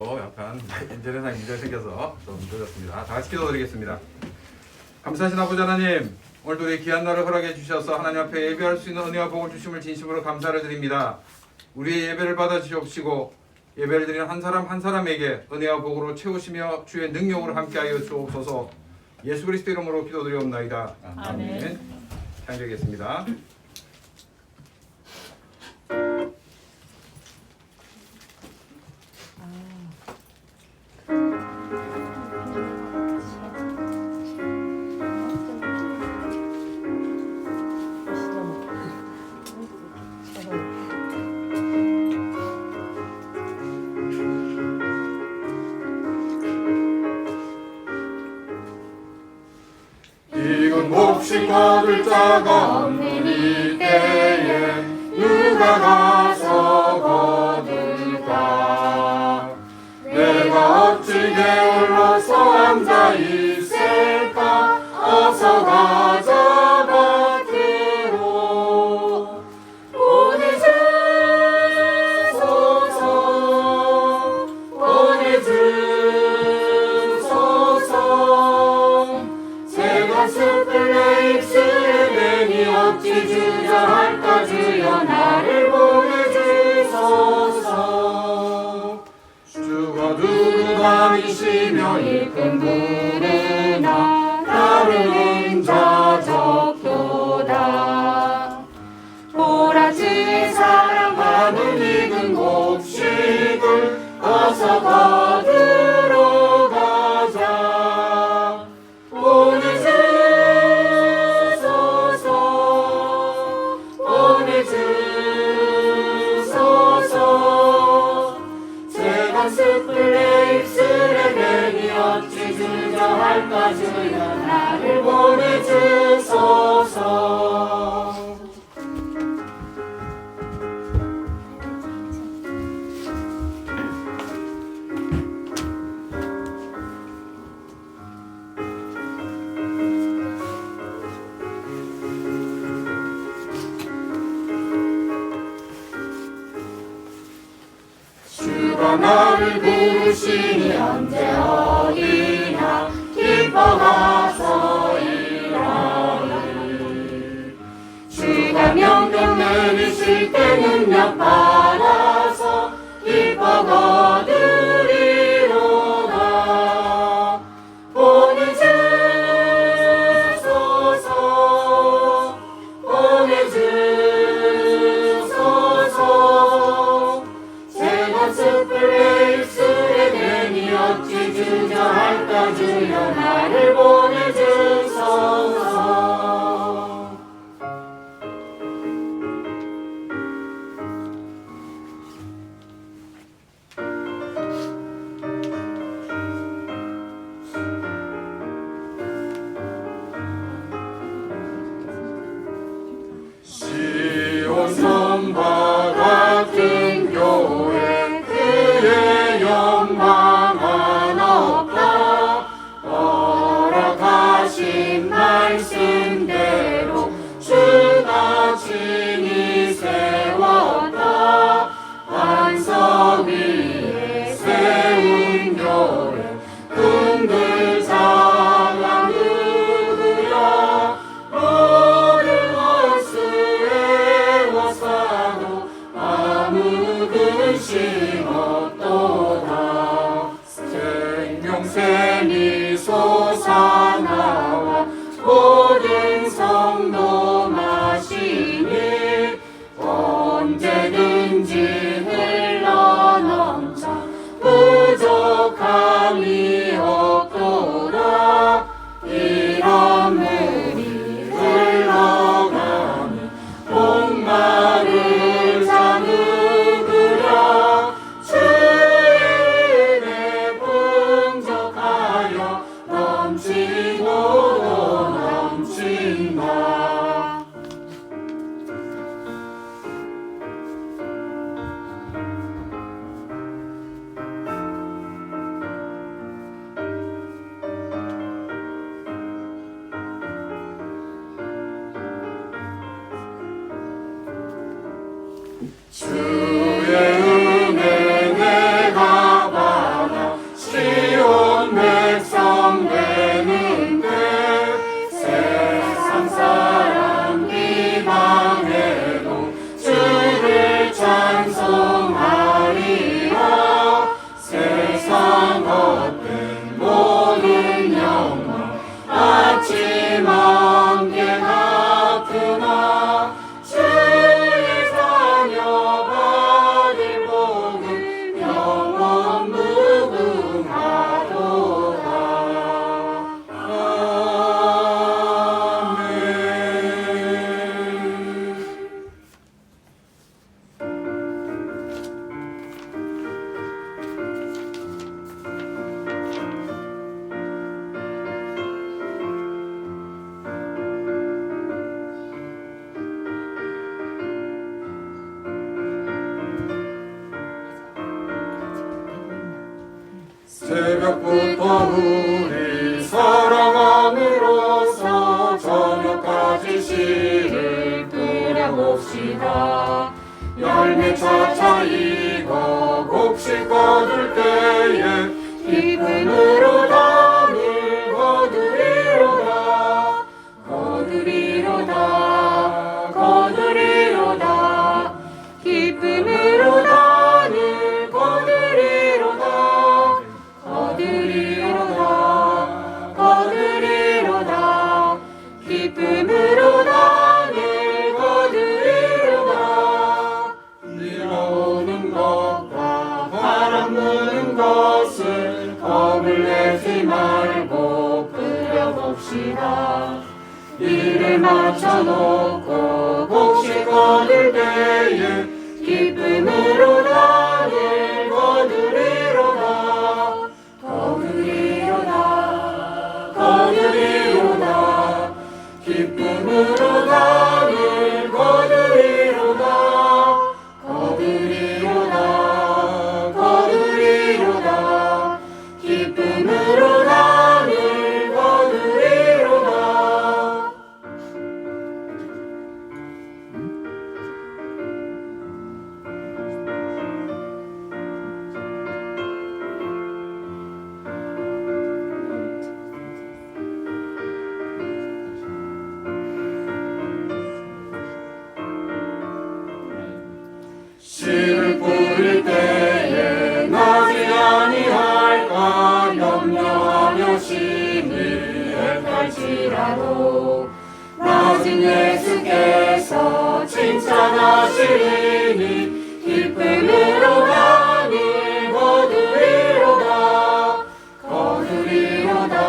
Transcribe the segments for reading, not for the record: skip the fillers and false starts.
약간 인터넷상 문제가 생겨서 좀 늦었습니다. 다 같이 기도드리겠습니다. 감사하신 아버지 하나님, 오늘도 우리 귀한 날을 허락해 주셔서 하나님 앞에 예배할 수 있는 은혜와 복을 주심을 진심으로 감사를 드립니다. 우리의 예배를 받아 주옵시고 예배를 드리는 한 사람 한 사람에게 은혜와 복으로 채우시며 주의 능력으로 함께하여 주옵소서. 예수 그리스도 이름으로 기도드리옵나이다. 아멘. 찬양하겠습니다. 이건 몹시 거둘 자가 없는 이때에 누가 가서 거둘까? 내가 어찌 게을러서 앉아 있을까? 어서 가자 밭으로 보내주소서 보내주소서. 제가 숲을 내 입술에 내니 어찌 주저할까? 주여 나를 보내주소서. 주가 두루 다니시며 일꾼 부르나 따르는 자 적도다. 보라 주의 사랑하는 익은 곡식을 어서 거두러 가자. 보내주소서 제가 숲을 내 입술에 대니 어찌 주저할까? 주여 나를 보내주소서. 주가 나를 부르시니 언제 어디나 기뻐가서 일하리. 주가 명령 내리실 때 능력 받아서 기뻐 거두리로다. 보내주소서 보내주소서. 제가 숲을 내 입술에 대니 어찌 주저할까? 주여 나를 보내주소서. 시온 성과 같은 교회 그의 영광은 없다. 허락하신 말씀대로 주가 친히 세웠다. 반석 위에 세운 교회 흔들 자가 누구야? 모든 원수에 워싸도 아무 근심 없도다. 생명샘이 솟아나와 모든 성도 마시니 언제든지 흘러넘쳐 부족함이 없도다. 이런 물이 흘러가니 목마를 자 누구랴? 주의 은혜 풍족하여 넘치고 넘친다. 주의 은혜 내가 받 열매 차차 익어 곡식 거둘 때에 기쁨으로 단을 거두리로다 거두리로다 거두리로다 기쁨으로 단을 거두리로다 거두리로다 거두리로다 기쁨으로 단을 거두리로다 일어오는 것과 바람 부는 것을 겁을 내지 말고 뿌려봅시다 이를 맞춰놓고 곡식 거둘 때에 기쁨으로 단을 거두리로다 거두리로다 거두리로다 기쁨으로 단을 거두리로다 거두리로다 거두리로다 기쁨으로 단을 거두리로다 씨를 뿌릴 때에 나지 아니할까 염려하며 심히 애할지라도 낮은 예수께서 칭찬하시리니 기쁨으로 단을 거두리로다 거두리로다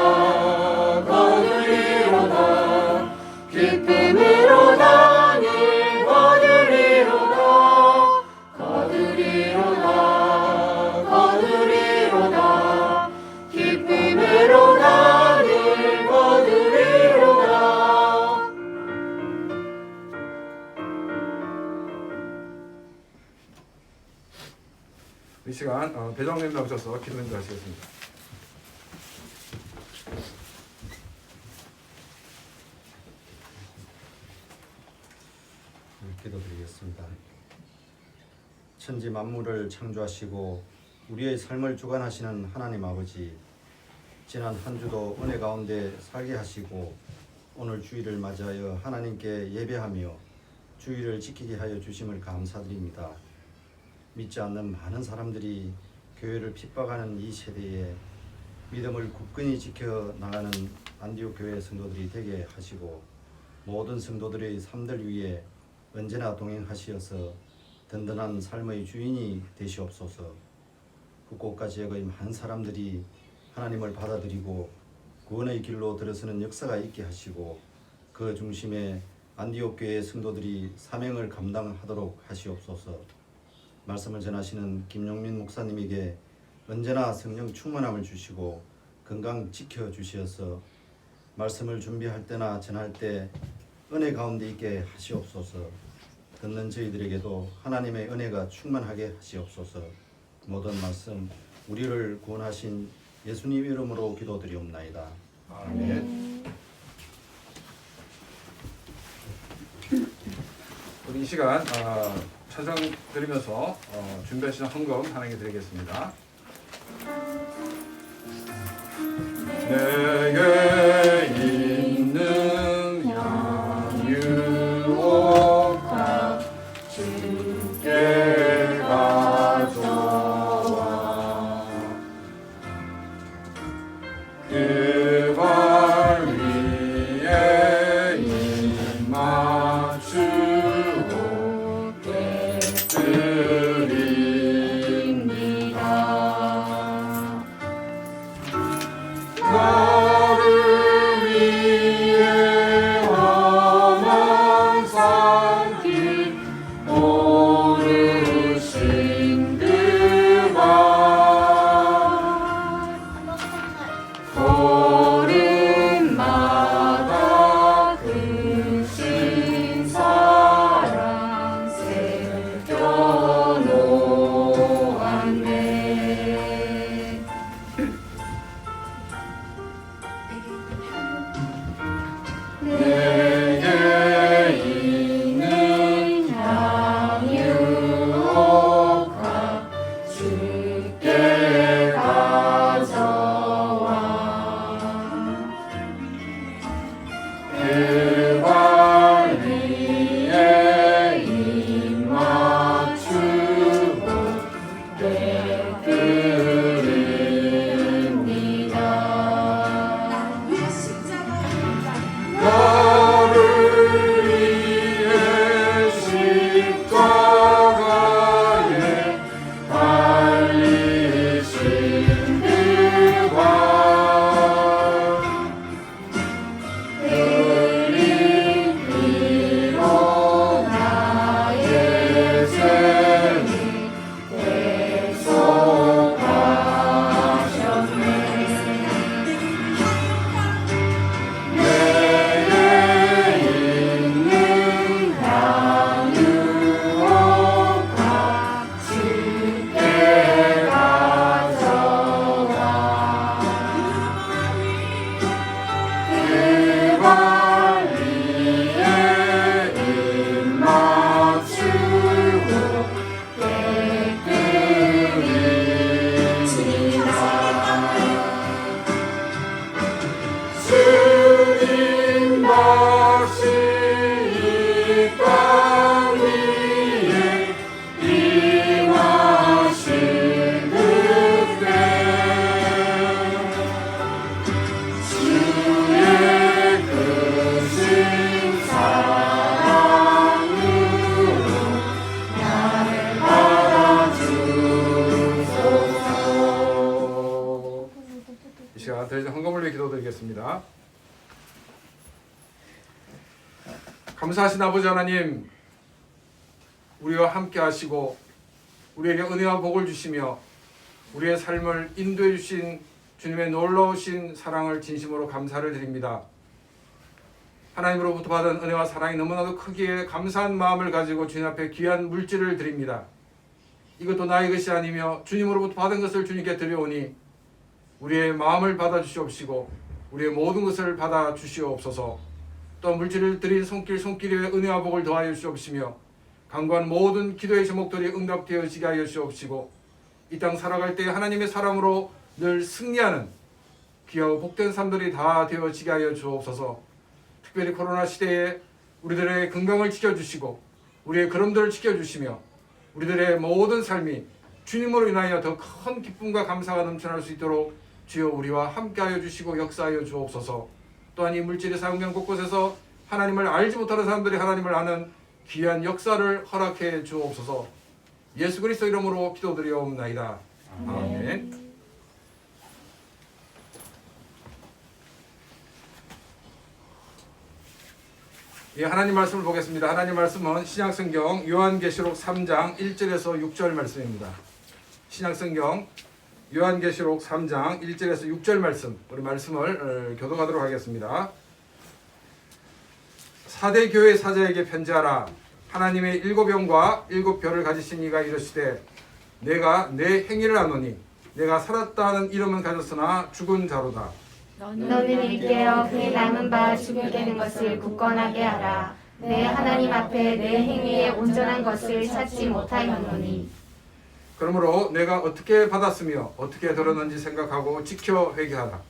거두리로다 기쁨으로 단을 거두리로다 거두리로다 거두리로다 기쁨으로 단을 거두리로다 이 시간 배정님 나오셔서 기도 인도하시겠습니다. 기도드리겠습니다. 천지 만물을 창조하시고 우리의 삶을 주관하시는 하나님 아버지, 지난 한 주도 은혜 가운데 살게 하시고 오늘 주일을 맞이하여 하나님께 예배하며 주일을 지키게 하여 주심을 감사드립니다. 믿지 않는 많은 사람들이 교회를 핍박하는 이 세대에 믿음을 굳건히 지켜 나가는 안디옥 교회 성도들이 되게 하시고 모든 성도들의 삶들 위에 언제나 동행하시어서 든든한 삶의 주인이 되시옵소서. 북곡과 지역의 많은 사람들이 하나님을 받아들이고 구원의 길로 들어서는 역사가 있게 하시고 그 중심에 안디옥 교회 성도들이 사명을 감당하도록 하시옵소서. 말씀을 전하시는 김용민 목사님에게 언제나 성령 충만함을 주시고 건강 지켜주시어서 말씀을 준비할 때나 전할 때 은혜 가운데 있게 하시옵소서. 듣는 저희들에게도 하나님의 은혜가 충만하게 하시옵소서. 모든 말씀 우리를 구원하신 예수님 이름으로 기도드리옵나이다. 아멘. 우리 이 시간 찬송 드리면서 준비하신 헌금 하나님께 드리겠습니다. 내게 있는 양유옥과 주께 가져와 그 발 위에 입 맞추고 드립니다. 나를 위해 험한 산길 오르 기도드리겠습니다. 감사하신 아버지 하나님, 우리와 함께 하시고 우리에게 은혜와 복을 주시며 우리의 삶을 인도해 주신 주님의 놀라우신 사랑을 진심으로 감사를 드립니다. 하나님으로부터 받은 은혜와 사랑이 너무나도 크기에 감사한 마음을 가지고 주님 앞에 귀한 물질을 드립니다. 이것도 나의 것이 아니며 주님으로부터 받은 것을 주님께 드려오니 우리의 마음을 받아주시옵시고 우리의 모든 것을 받아주시옵소서. 또 물질을 드린 손길에 은혜와 복을 더하여 주시옵시며 간구한 모든 기도의 제목들이 응답되어지게 하여 주시옵시고 이 땅 살아갈 때 하나님의 사람으로 늘 승리하는 귀하고 복된 삶들이 다 되어지게 하여 주옵소서. 특별히 코로나 시대에 우리들의 건강을 지켜주시고 우리의 걸음들을 지켜주시며 우리들의 모든 삶이 주님으로 인하여 더 큰 기쁨과 감사가 넘쳐날 수 있도록 주여 우리와 함께하여 주시고 역사하여 주옵소서. 또한 이 물질의 사용된 곳곳에서 하나님을 알지 못하는 사람들이 하나님을 아는 귀한 역사를 허락해 주옵소서. 예수 그리스도 이름으로 기도드리옵나이다. 아멘. 예, 하나님 말씀을 보겠습니다. 하나님 말씀은 신약성경 요한계시록 3장 1절에서 6절 말씀입니다. 신약성경 요한계시록 3장 1절에서 6절 말씀, 우리 말씀을 교독하도록 하겠습니다. 사대 교회 사자에게 편지하라. 하나님의 일곱 영과 일곱 별을 가지신 이가 이르시되 내가 내 행위를 아노니 내가 살았다 하는 이름은 가졌으나 죽은 자로다. 너는 일깨어 그의 남은 바 죽게 되는 것을 굳건하게 하라. 내 하나님 앞에 내 행위의 온전한 것을 찾지 못하였노니. 그러므로 내가 어떻게 받았으며 어떻게 들었는지 생각하고 지켜 회개하라.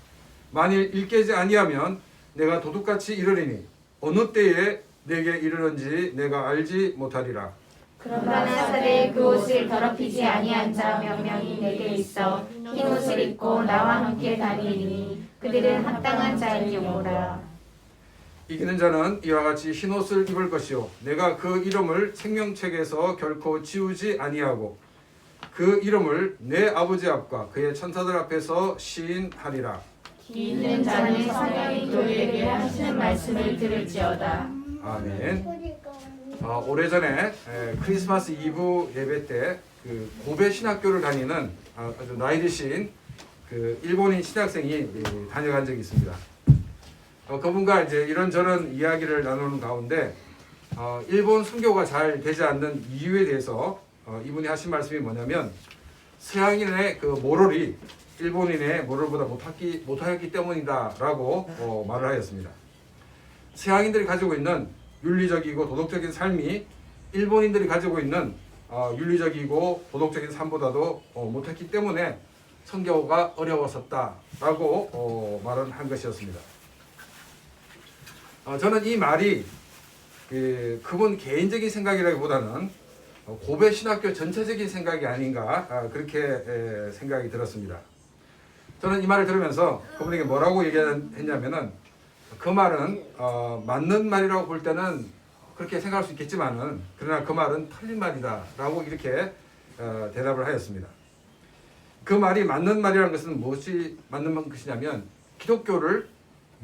만일 일깨지 아니하면 내가 도둑같이 이르리니 어느 때에 내게 이르는지 내가 알지 못하리라. 그러나 사대의 그 옷을 더럽히지 아니한 자 몇 명이 내게 있어 흰 옷을 입고 나와 함께 다니니 그들은 합당한 자이오라. 이기는 자는 이와 같이 흰 옷을 입을 것이요 내가 그 이름을 생명책에서 결코 지우지 아니하고 그 이름을 내 아버지 앞과 그의 천사들 앞에서 시인하리라. 귀 있는 자는 성령이 교회에게 하시는 말씀을 들을지어다. 아멘. 오래전에 크리스마스 이브 예배 때 그 고베 신학교를 다니는 아주 나이 드신 그 일본인 신학생이 다녀간 적이 있습니다. 그분과 이제 이런저런 이야기를 나누는 가운데 일본 선교가 잘 되지 않는 이유에 대해서 이분이 하신 말씀이 뭐냐면 서양인의 그 모럴이 일본인의 모럴보다 못하였기 때문이다라고 말을 하였습니다. 서양인들이 가지고 있는 윤리적이고 도덕적인 삶이 일본인들이 가지고 있는 윤리적이고 도덕적인 삶보다도 못했기 때문에 선교가 어려웠었다라고 말을 한 것이었습니다. 저는 이 말이 그분 개인적인 생각이라기보다는 고베 신학교 전체적인 생각이 아닌가 그렇게 생각이 들었습니다. 저는 이 말을 들으면서 그분에게 뭐라고 얘기했냐면은 그 말은 맞는 말이라고 볼 때는 그렇게 생각할 수 있겠지만은 그러나 그 말은 틀린 말이다라고 이렇게 대답을 하였습니다. 그 말이 맞는 말이라는 것은 무엇이 맞는 것이냐면 기독교를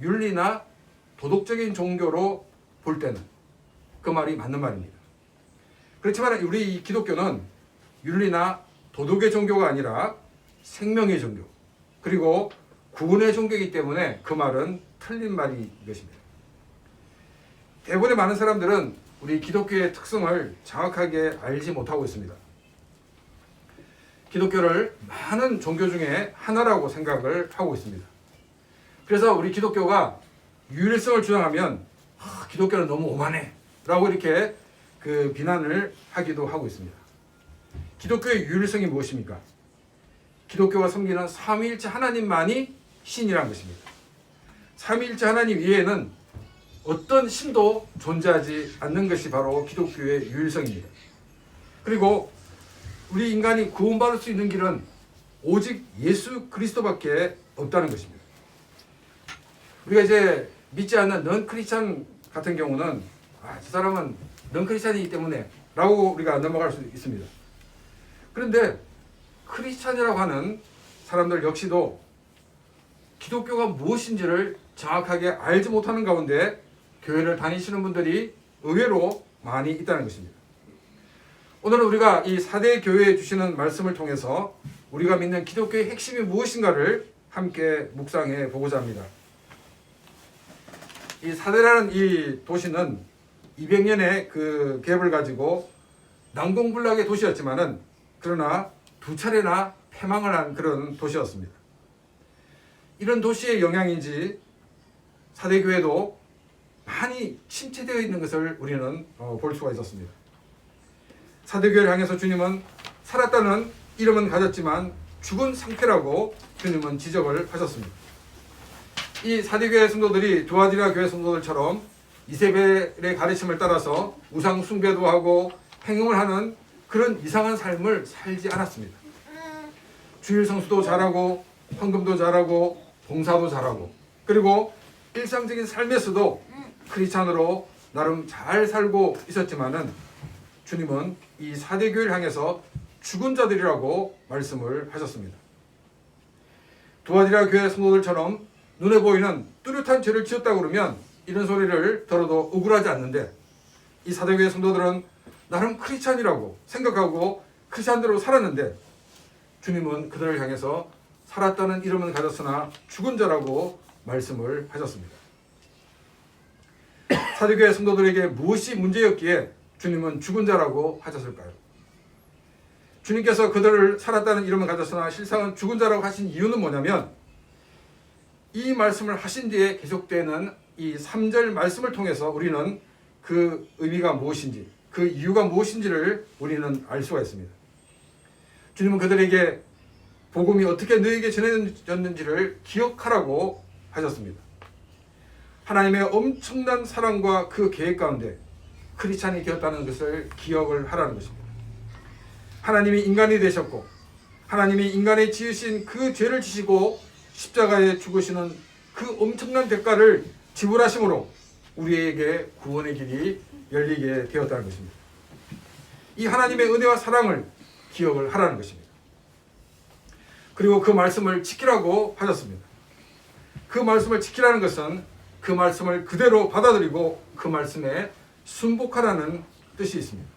윤리나 도덕적인 종교로 볼 때는 그 말이 맞는 말입니다. 그렇지만 우리 이 기독교는 윤리나 도덕의 종교가 아니라 생명의 종교 그리고 구원의 종교이기 때문에 그 말은 틀린 말인 것입니다. 대부분의 많은 사람들은 우리 기독교의 특성을 정확하게 알지 못하고 있습니다. 기독교를 많은 종교 중에 하나라고 생각을 하고 있습니다. 그래서 우리 기독교가 유일성을 주장하면 기독교는 너무 오만해 라고 이렇게 그 비난을 하기도 하고 있습니다. 기독교의 유일성이 무엇입니까? 기독교가 섬기는 삼위일체 하나님만이 신이라는 것입니다. 삼위일체 하나님 이외에는 어떤 신도 존재하지 않는 것이 바로 기독교의 유일성입니다. 그리고 우리 인간이 구원받을 수 있는 길은 오직 예수 그리스도밖에 없다는 것입니다. 우리가 이제 믿지 않는 넌 크리스찬 같은 경우는 저 사람은 넌 크리스찬이기 때문에 라고 우리가 넘어갈 수 있습니다. 그런데 크리스찬이라고 하는 사람들 역시도 기독교가 무엇인지를 정확하게 알지 못하는 가운데 교회를 다니시는 분들이 의외로 많이 있다는 것입니다. 오늘은 우리가 이 4대 교회에 주시는 말씀을 통해서 우리가 믿는 기독교의 핵심이 무엇인가를 함께 묵상해 보고자 합니다. 이 사대라는 이 도시는 200년의 그 갭을 가지고 난공불락의 도시였지만은 그러나 두 차례나 패망을 한 그런 도시였습니다. 이런 도시의 영향인지 사대교회도 많이 침체되어 있는 것을 우리는 볼 수가 있었습니다. 사대교회를 향해서 주님은 살았다는 이름은 가졌지만 죽은 상태라고 주님은 지적을 하셨습니다. 이 사대교회 성도들이 두아디라 교회 성도들처럼 이세벨의 가르침을 따라서 우상 숭배도 하고 행음을 하는 그런 이상한 삶을 살지 않았습니다. 주일 성수도 잘하고 헌금도 잘하고 봉사도 잘하고 그리고 일상적인 삶에서도 크리스찬으로 나름 잘 살고 있었지만은 주님은 이 사대교회를 향해서 죽은 자들이라고 말씀을 하셨습니다. 두아디라 교회 성도들처럼 눈에 보이는 뚜렷한 죄를 지었다고 그러면 이런 소리를 들어도 억울하지 않는데 이 사대교회 성도들은 나름 크리스찬이라고 생각하고 크리스찬대로 살았는데 주님은 그들을 향해서 살았다는 이름은 가졌으나 죽은 자라고 말씀을 하셨습니다. 사대교회 성도들에게 무엇이 문제였기에 주님은 죽은 자라고 하셨을까요? 주님께서 그들을 살았다는 이름을 가졌으나 실상은 죽은 자라고 하신 이유는 뭐냐면 이 말씀을 하신 뒤에 계속되는 이 3절 말씀을 통해서 우리는 그 의미가 무엇인지 그 이유가 무엇인지를 우리는 알 수가 있습니다. 주님은 그들에게 복음이 어떻게 너에게 전해졌는지를 기억하라고 하셨습니다. 하나님의 엄청난 사랑과 그 계획 가운데 크리스찬이 되었다는 것을 기억을 하라는 것입니다. 하나님이 인간이 되셨고 하나님이 인간의 지으신 그 죄를 지시고 십자가에 죽으시는 그 엄청난 대가를 지불하심으로 우리에게 구원의 길이 열리게 되었다는 것입니다. 이 하나님의 은혜와 사랑을 기억을 하라는 것입니다. 그리고 그 말씀을 지키라고 하셨습니다. 그 말씀을 지키라는 것은 그 말씀을 그대로 받아들이고 그 말씀에 순복하라는 뜻이 있습니다.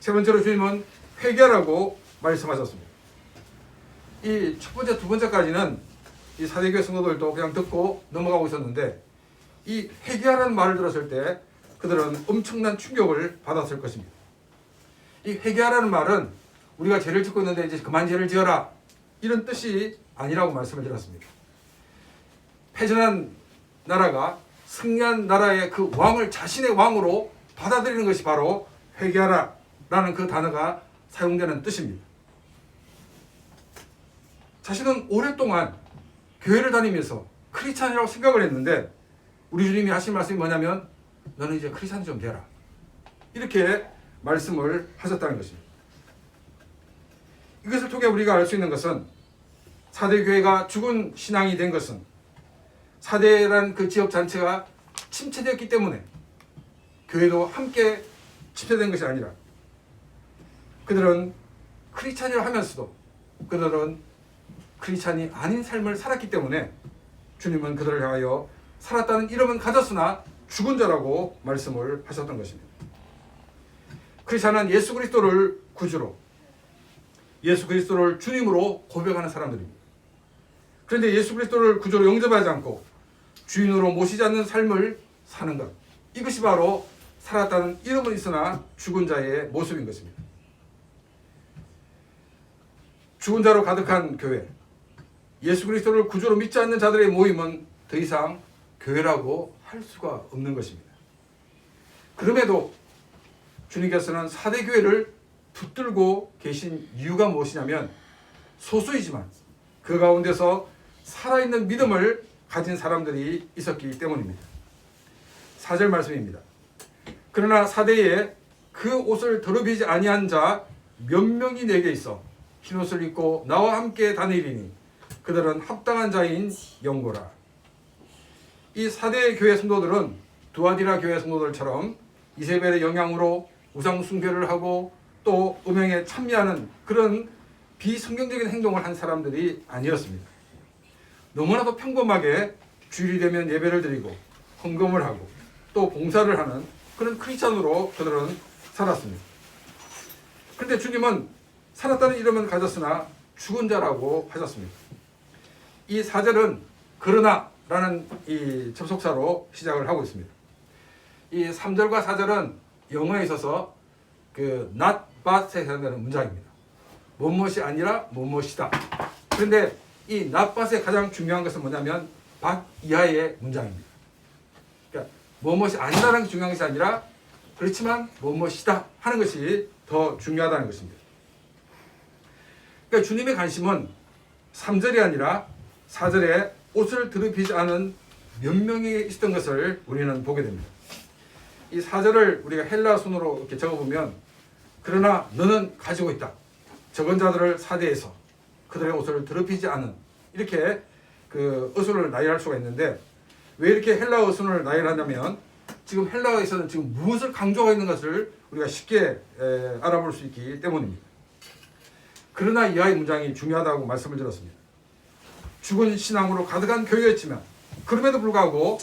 세 번째로 주님은 회개하라고 말씀하셨습니다. 이 첫 번째, 두 번째까지는 이 사대교회 성도들도 그냥 듣고 넘어가고 있었는데 이 회개하라는 말을 들었을 때 그들은 엄청난 충격을 받았을 것입니다. 이 회개하라는 말은 우리가 죄를 짓고 있는데 이제 그만 죄를 지어라 이런 뜻이 아니라고 말씀을 드렸습니다. 패전한 나라가 승리한 나라의 그 왕을 자신의 왕으로 받아들이는 것이 바로 회개하라라는 그 단어가 사용되는 뜻입니다. 자신은 오랫동안 교회를 다니면서 크리스찬이라고 생각을 했는데 우리 주님이 하신 말씀이 뭐냐면 너는 이제 크리스찬이 좀 되라 이렇게 말씀을 하셨다는 것입니다. 이것을 통해 우리가 알 수 있는 것은 사대교회가 죽은 신앙이 된 것은 사대라는 그 지역 잔치가 침체되었기 때문에 교회도 함께 침체된 것이 아니라 그들은 크리스찬이라 하면서도 그들은 크리스찬이 아닌 삶을 살았기 때문에 주님은 그들을 향하여 살았다는 이름은 가졌으나 죽은 자라고 말씀을 하셨던 것입니다. 크리스찬은 예수 그리스도를 구주로 예수 그리스도를 주님으로 고백하는 사람들입니다. 그런데 예수 그리스도를 구주로 영접하지 않고 주인으로 모시지 않는 삶을 사는 것 이것이 바로 살았다는 이름은 있으나 죽은 자의 모습인 것입니다. 죽은 자로 가득한 교회 예수 그리스도를 구주로 믿지 않는 자들의 모임은 더 이상 교회라고 할 수가 없는 것입니다. 그럼에도 주님께서는 사대교회를 붙들고 계신 이유가 무엇이냐면 소수이지만 그 가운데서 살아있는 믿음을 가진 사람들이 있었기 때문입니다. 4절 말씀입니다. 그러나 사대에 그 옷을 더럽히지 아니한 자 몇 명이 내게 있어 흰옷을 입고 나와 함께 다니리니 그들은 합당한 자인 영고라. 이 사대 교회 성도들은 두아디라 교회 성도들처럼 이세벨의 영향으로 우상 숭배를 하고 또 음행에 참여하는 그런 비성경적인 행동을 한 사람들이 아니었습니다. 너무나도 평범하게 주일이 되면 예배를 드리고 헌금을 하고 또 봉사를 하는 그런 크리스찬으로 그들은 살았습니다. 그런데 주님은 살았다는 이름은 가졌으나 죽은 자라고 하셨습니다. 이 4절은 그러나 라는 이 접속사로 시작을 하고 있습니다. 이 3절과 4절은 영어에 있어서 그 not but에 해당되는 문장입니다. 무엇이 아니라 무엇이다. 그런데 이 not but의 가장 중요한 것은 뭐냐면 but 이하의 문장입니다. 그러니까 무엇이 아니라는 게 중요한 것이 아니라 그렇지만 무엇이다 하는 것이 더 중요하다는 것입니다. 그러니까 주님의 관심은 3절이 아니라 4절에 옷을 더럽히지 않은 몇 명이 있었던 것을 우리는 보게 됩니다. 이 4절을 우리가 헬라 순으로 이렇게 적어보면 그러나 너는 가지고 있다. 적은 자들을 사대에서 그들의 옷을 더럽히지 않은 이렇게 그 어순을 나열할 수가 있는데 왜 이렇게 헬라 어순을 나열하냐면 지금 헬라어에서는 지금 무엇을 강조하고 있는 것을 우리가 쉽게 알아볼 수 있기 때문입니다. 그러나 이하의 문장이 중요하다고 말씀을 드렸습니다. 죽은 신앙으로 가득한 교회였지만 그럼에도 불구하고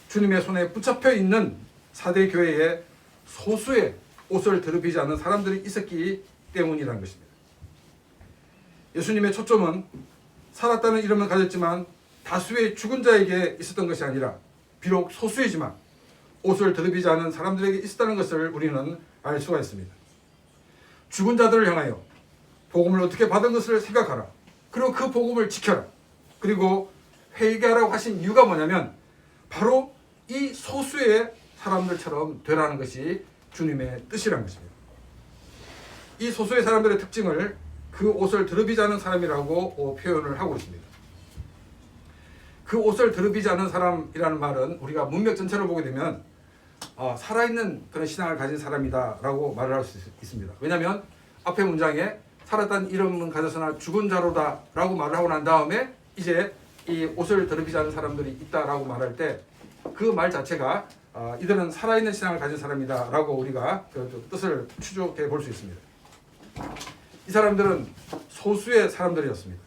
주님의 손에 붙잡혀 있는 4대 교회에 소수의 옷을 더럽히지 않는 사람들이 있었기 때문이라는 것입니다. 예수님의 초점은 살았다는 이름을 가졌지만 다수의 죽은 자에게 있었던 것이 아니라 비록 소수이지만 옷을 더럽히지 않은 사람들에게 있었다는 것을 우리는 알 수가 있습니다. 죽은 자들을 향하여 복음을 어떻게 받은 것을 생각하라. 그리고 그 복음을 지켜라. 그리고 회개하라고 하신 이유가 뭐냐면 바로 이 소수의 사람들처럼 되라는 것이 주님의 뜻이라는 것입니다. 이 소수의 사람들의 특징을 그 옷을 더럽히지 않은 사람이라고 표현을 하고 있습니다. 그 옷을 더럽히지 않은 사람이라는 말은 우리가 문맥 전체를 보게 되면 살아있는 그런 신앙을 가진 사람이다 라고 말을 할 수 있습니다. 왜냐하면 앞에 문장에 살았다는 이름은 가졌으나 죽은 자로다 라고 말을 하고 난 다음에 이제 이 옷을 더럽히지 않은 사람들이 있다 라고 말할 때 그 말 자체가 이들은 살아있는 신앙을 가진 사람이다 라고 우리가 그 뜻을 추적해 볼 수 있습니다. 이 사람들은 소수의 사람들이었습니다.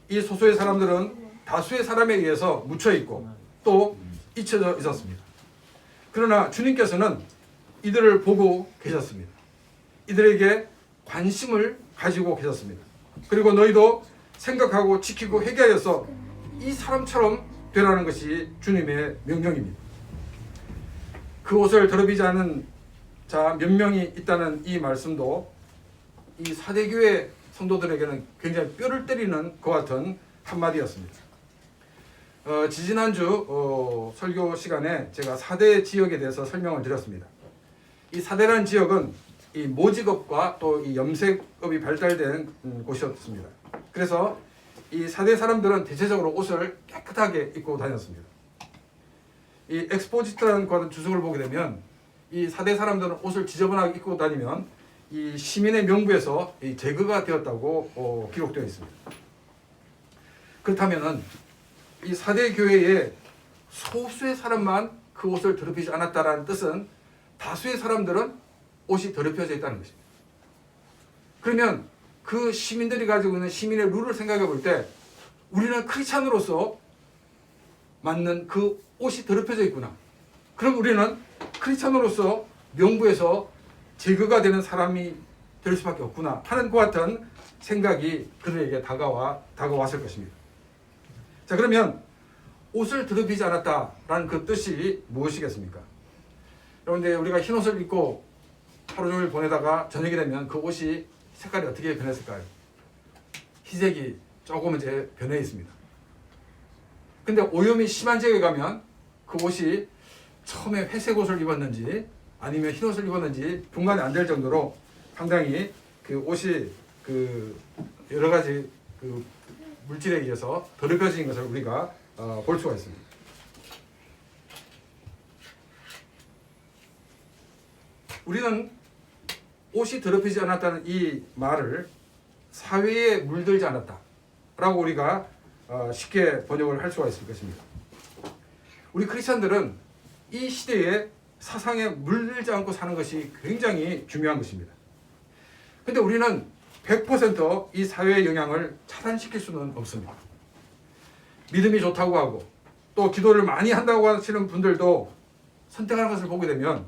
이 소수의 사람들은 다수의 사람에 의해서 묻혀있고 또 잊혀져 있었습니다. 그러나 주님께서는 이들을 보고 계셨습니다. 이들에게 관심을 가지고 계셨습니다. 그리고 너희도 생각하고 지키고 회개하여서 이 사람처럼 되라는 것이 주님의 명령입니다. 그 옷을 더럽히지 않은 자 몇 명이 있다는 이 말씀도 이 4대 교회 성도들에게는 굉장히 뼈를 때리는 것 같은 한마디였습니다. 지지난주 설교 시간에 제가 4대 지역에 대해서 설명을 드렸습니다. 이 4대라는 지역은 이 모직업과 또 이 염색업이 발달된 곳이었습니다. 그래서 이 4대 사람들은 대체적으로 옷을 깨끗하게 입고 다녔습니다. 이 엑스포지트라는 그런 주석을 보게 되면 이 4대 사람들은 옷을 지저분하게 입고 다니면 이 시민의 명부에서 이 제거가 되었다고 기록되어 있습니다. 그렇다면은 이 4대 교회의 소수의 사람만 그 옷을 더럽히지 않았다라는 뜻은 다수의 사람들은 옷이 더럽혀져 있다는 것입니다. 그러면 그 시민들이 가지고 있는 시민의 룰을 생각해 볼 때 우리는 크리스찬으로서 맞는 그 옷이 더럽혀져 있구나. 그럼 우리는 크리스찬으로서 명부에서 제거가 되는 사람이 될 수밖에 없구나 하는 것 같은 생각이 그들에게 다가왔을 것입니다. 자, 그러면 옷을 더럽히지 않았다라는 그 뜻이 무엇이겠습니까? 여러분들 우리가 흰 옷을 입고 하루 종일 보내다가 저녁이 되면 그 옷이 색깔이 어떻게 변했을까요? 희색이 조금 이제 변해 있습니다. 근데 오염이 심한 지역에 가면 그 옷이 처음에 회색 옷을 입었는지 아니면 흰 옷을 입었는지 분간이 안 될 정도로 상당히 그 옷이 그 여러 가지 그 물질에 의해서 더럽혀진 것을 우리가 볼 수가 있습니다. 우리는 옷이 더럽히지 않았다는 이 말을 사회에 물들지 않았다라고 우리가 쉽게 번역을 할 수가 있을 것입니다. 우리 크리스천들은 이 시대에 사상에 물들지 않고 사는 것이 굉장히 중요한 것입니다. 근데 우리는 100% 이 사회의 영향을 차단시킬 수는 없습니다. 믿음이 좋다고 하고 또 기도를 많이 한다고 하시는 분들도 선택하는 것을 보게 되면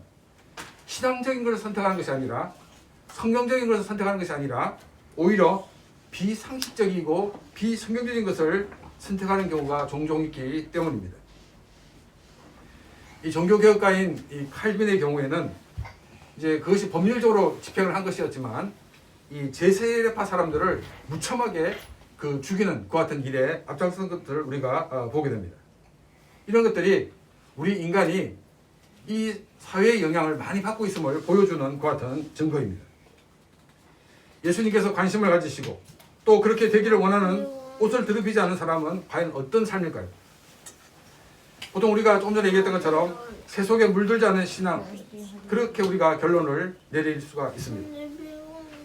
신앙적인 것을 선택하는 것이 아니라 성경적인 것을 선택하는 것이 아니라 오히려 비상식적이고 비성경적인 것을 선택하는 경우가 종종 있기 때문입니다. 이 종교개혁가인 이 칼빈의 경우에는 이제 그것이 법률적으로 집행을 한 것이었지만 이 제세례파 사람들을 무참하게 죽이는 그 같은 일에 앞장선 것들을 우리가 보게 됩니다. 이런 것들이 우리 인간이 이 사회의 영향을 많이 받고 있음을 보여주는 그 같은 증거입니다. 예수님께서 관심을 가지시고 또 그렇게 되기를 원하는 옷을 더럽히지 않은 사람은 과연 어떤 삶일까요? 보통 우리가 조금 전에 얘기했던 것처럼 새 속에 물들지 않은 신앙, 그렇게 우리가 결론을 내릴 수가 있습니다.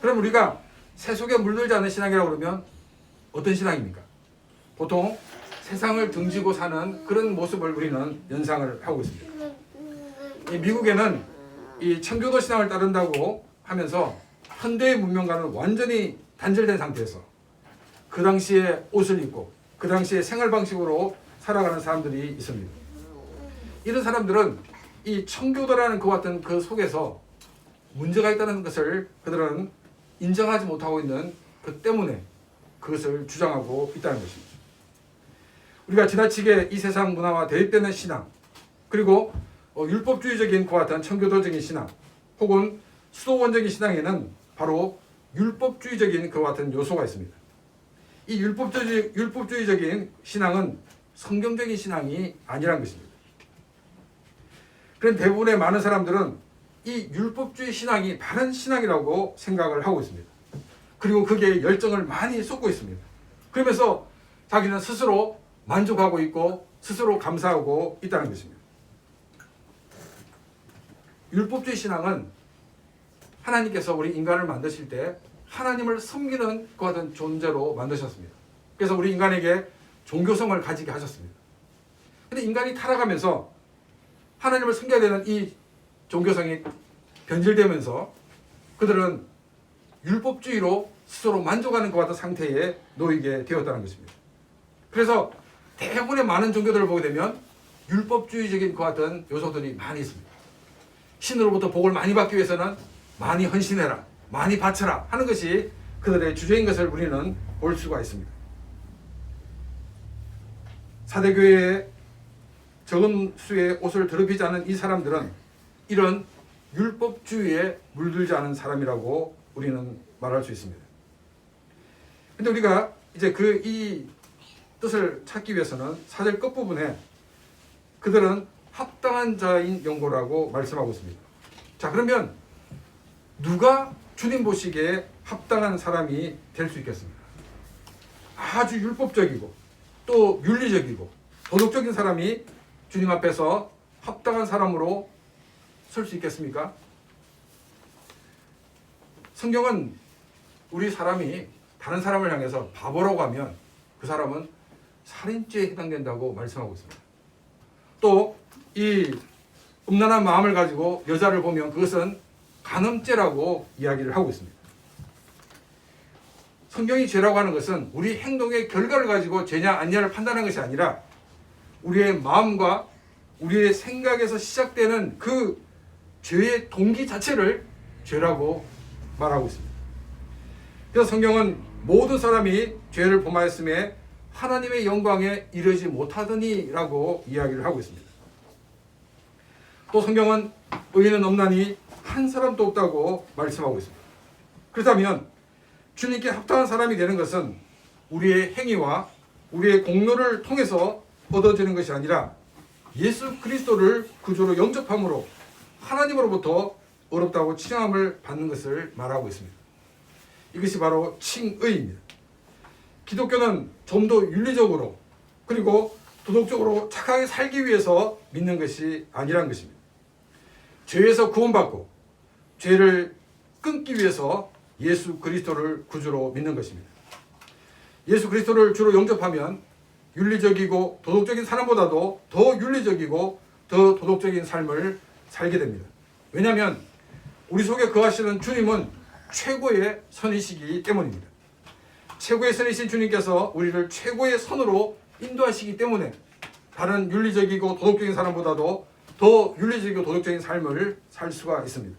그럼 우리가 새 속에 물들지 않은 신앙이라고 그러면 어떤 신앙입니까? 보통 세상을 등지고 사는 그런 모습을 우리는 연상을 하고 있습니다. 이 미국에는 이 청교도 신앙을 따른다고 하면서 현대의 문명과는 완전히 단절된 상태에서 그 당시에 옷을 입고 그 당시에 생활 방식으로 살아가는 사람들이 있습니다. 이런 사람들은 이 청교도라는 그 같은 그 속에서 문제가 있다는 것을 그들은 인정하지 못하고 있는 그 때문에 그것을 주장하고 있다는 것입니다. 우리가 지나치게 이 세상 문화와 대입되는 신앙, 그리고 율법주의적인 그 같은 청교도적인 신앙, 혹은 수도원적인 신앙에는 바로 율법주의적인 그 같은 요소가 있습니다. 이 율법주의적인 신앙은 성경적인 신앙이 아니라는 것입니다. 그런 대부분의 많은 사람들은 이 율법주의 신앙이 바른 신앙이라고 생각을 하고 있습니다. 그리고 거기에 열정을 많이 쏟고 있습니다. 그러면서 자기는 스스로 만족하고 있고 스스로 감사하고 있다는 것입니다. 율법주의 신앙은 하나님께서 우리 인간을 만드실 때 하나님을 섬기는 그 같은 존재로 만드셨습니다. 그래서 우리 인간에게 종교성을 가지게 하셨습니다. 그런데 인간이 타락하면서 하나님을 섬겨야 되는 이 종교성이 변질되면서 그들은 율법주의로 스스로 만족하는 것 같은 상태에 놓이게 되었다는 것입니다. 그래서 대부분의 많은 종교들을 보게 되면 율법주의적인 것 같은 요소들이 많이 있습니다. 신으로부터 복을 많이 받기 위해서는 많이 헌신해라, 많이 바쳐라 하는 것이 그들의 주제인 것을 우리는 볼 수가 있습니다. 사대교회의 적은 수의 옷을 더럽히지 않은 이 사람들은 이런 율법주의에 물들지 않은 사람이라고 우리는 말할 수 있습니다. 근데 우리가 이제 이 뜻을 찾기 위해서는 4절 끝부분에 그들은 합당한 자인 연고라고 말씀하고 있습니다. 자, 그러면 누가 주님 보시기에 합당한 사람이 될 수 있겠습니까? 아주 율법적이고 또 윤리적이고 도덕적인 사람이 주님 앞에서 합당한 사람으로 설 수 있겠습니까? 성경은 우리 사람이 다른 사람을 향해서 바보라고 하면 그 사람은 살인죄에 해당된다고 말씀하고 있습니다. 또 이 음란한 마음을 가지고 여자를 보면 그것은 간음죄라고 이야기를 하고 있습니다. 성경이 죄라고 하는 것은 우리 행동의 결과를 가지고 죄냐 아니냐를 판단하는 것이 아니라 우리의 마음과 우리의 생각에서 시작되는 그 죄의 동기 자체를 죄라고 말하고 있습니다. 그래서 성경은 모든 사람이 죄를 범하였음에 하나님의 영광에 이르지 못하더니 라고 이야기를 하고 있습니다. 또 성경은 의인은 없나니 한 사람도 없다고 말씀하고 있습니다. 그렇다면 주님께 합당한 사람이 되는 것은 우리의 행위와 우리의 공로를 통해서 얻어지는 것이 아니라 예수 그리스도를 구주로 영접함으로 하나님으로부터 어렵다고 칭함을 받는 것을 말하고 있습니다. 이것이 바로 칭의입니다. 기독교는 좀 더 윤리적으로 그리고 도덕적으로 착하게 살기 위해서 믿는 것이 아니라는 것입니다. 죄에서 구원받고 죄를 끊기 위해서 예수 그리스도를 구주로 믿는 것입니다. 예수 그리스도를 주로 영접하면 윤리적이고 도덕적인 사람보다도 더 윤리적이고 더 도덕적인 삶을 살게 됩니다. 왜냐하면 우리 속에 거하시는 주님은 최고의 선이시기 때문입니다. 최고의 선이신 주님께서 우리를 최고의 선으로 인도하시기 때문에 다른 윤리적이고 도덕적인 사람보다도 더 윤리적이고 도덕적인 삶을 살 수가 있습니다.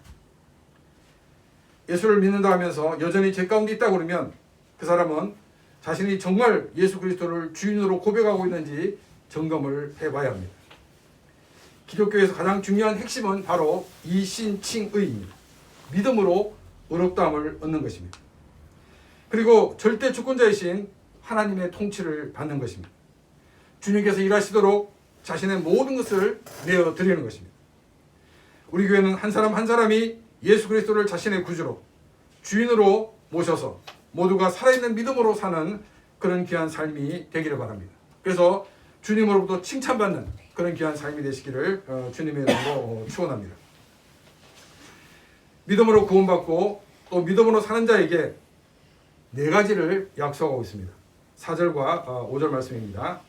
예수를 믿는다 하면서 여전히 죄 가운데 있다고 그러면 그 사람은 자신이 정말 예수 그리스도를 주인으로 고백하고 있는지 점검을 해봐야 합니다. 기독교에서 가장 중요한 핵심은 바로 이신칭의입니다. 믿음으로 의롭다함을 얻는 것입니다. 그리고 절대 주권자이신 하나님의 통치를 받는 것입니다. 주님께서 일하시도록 자신의 모든 것을 내어드리는 것입니다. 우리 교회는 한 사람 한 사람이 예수 그리스도를 자신의 구주로 주인으로 모셔서 모두가 살아있는 믿음으로 사는 그런 귀한 삶이 되기를 바랍니다. 그래서 주님으로부터 칭찬받는 그런 귀한 삶이 되시기를 주님의 이름으로 축원합니다. 믿음으로 구원받고 또 믿음으로 사는 자에게 네 가지를 약속하고 있습니다. 4절과 5절 말씀입니다.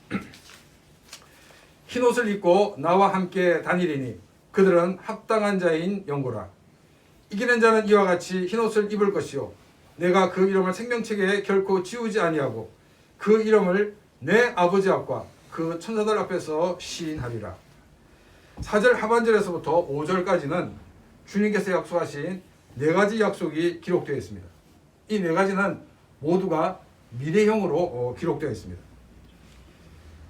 흰옷을 입고 나와 함께 다니리니 그들은 합당한 자인 영고라. 이기는 자는 이와 같이 흰옷을 입을 것이요 내가 그 이름을 생명책에 결코 지우지 아니하고 그 이름을 내 아버지 앞과 그 천사들 앞에서 시인하리라. 4절 하반절에서부터 5절까지는 주님께서 약속하신 네 가지 약속이 기록되어 있습니다. 이 네 가지는 모두가 미래형으로 기록되어 있습니다.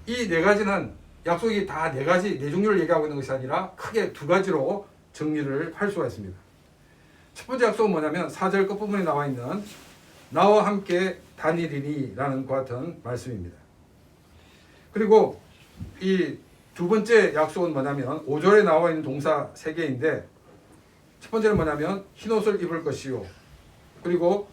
이 네 가지는 약속이 다 네 가지, 네 종류를 얘기하고 있는 것이 아니라 크게 두 가지로 정리를 할 수가 있습니다. 첫 번째 약속은 뭐냐면 4절 끝부분에 나와 있는 나와 함께 다니리니 라는 것 같은 말씀입니다. 그리고 이 두 번째 약속은 뭐냐면 5절에 나와 있는 동사 3개인데 첫 번째는 뭐냐면 흰옷을 입을 것이요. 그리고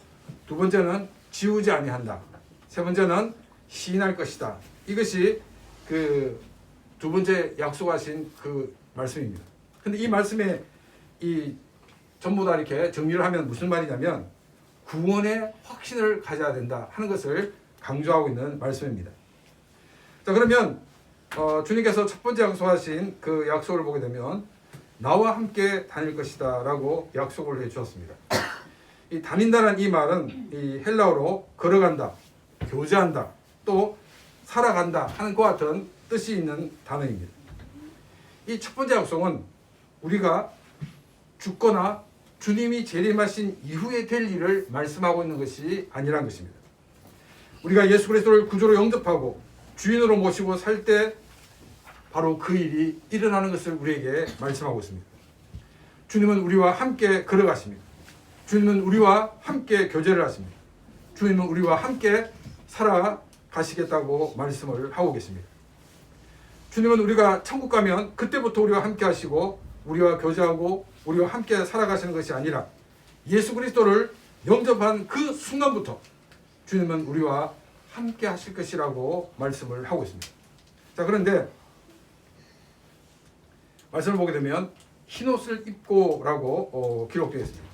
두 번째는 지우지 아니한다. 세 번째는 시인할 것이다. 이것이 그 두 번째 약속하신 그 말씀입니다. 근데 이 말씀에 이 전부 다 이렇게 정리를 하면 무슨 말이냐면 구원의 확신을 가져야 된다 하는 것을 강조하고 있는 말씀입니다. 자, 그러면 주님께서 첫 번째 약속하신 그 약속을 보게 되면 나와 함께 다닐 것이다 라고 약속을 해 주셨습니다. 이 다닌다는 이 말은 이 헬라어로 걸어간다, 교제한다, 또 살아간다 하는 것 같은 뜻이 있는 단어입니다. 이 첫 번째 약속은 우리가 죽거나 주님이 재림하신 이후에 될 일을 말씀하고 있는 것이 아니란 것입니다. 우리가 예수 그리스도를 구주로 영접하고 주인으로 모시고 살 때 바로 그 일이 일어나는 것을 우리에게 말씀하고 있습니다. 주님은 우리와 함께 걸어가십니다. 주님은 우리와 함께 교제를 하십니다. 주님은 우리와 함께 살아가시겠다고 말씀을 하고 계십니다. 주님은 우리가 천국 가면 그때부터 우리와 함께 하시고 우리와 교제하고 우리와 함께 살아가시는 것이 아니라 예수 그리스도를 영접한 그 순간부터 주님은 우리와 함께 하실 것이라고 말씀을 하고 있습니다. 자, 그런데 말씀을 보게 되면 흰옷을 입고 라고 기록되어 있습니다.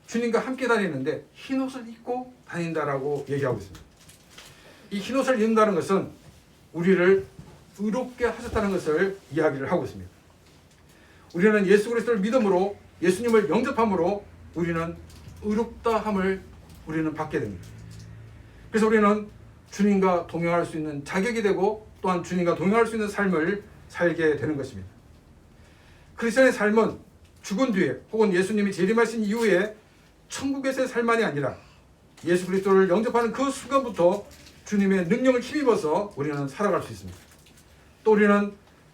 주님과 함께 다니는데 흰옷을 입고 다닌다라고 얘기하고 있습니다. 이 흰옷을 입는다는 것은 우리를 의롭게 하셨다는 것을 이야기를 하고 있습니다. 우리는 예수 그리스도를 믿음으로 예수님을 영접함으로 우리는 의롭다함을 우리는 받게 됩니다. 그래서 우리는 주님과 동행할 수 있는 자격이 되고 또한 주님과 동행할 수 있는 삶을 살게 되는 것입니다. 크리스천의 삶은 죽은 뒤에 혹은 예수님이 재림하신 이후에 천국에서의 삶만이 아니라 예수 그리스도를 영접하는 그 순간부터 주님의 능력을 힘입어서 우리는 살아갈 수 있습니다. 또 우리는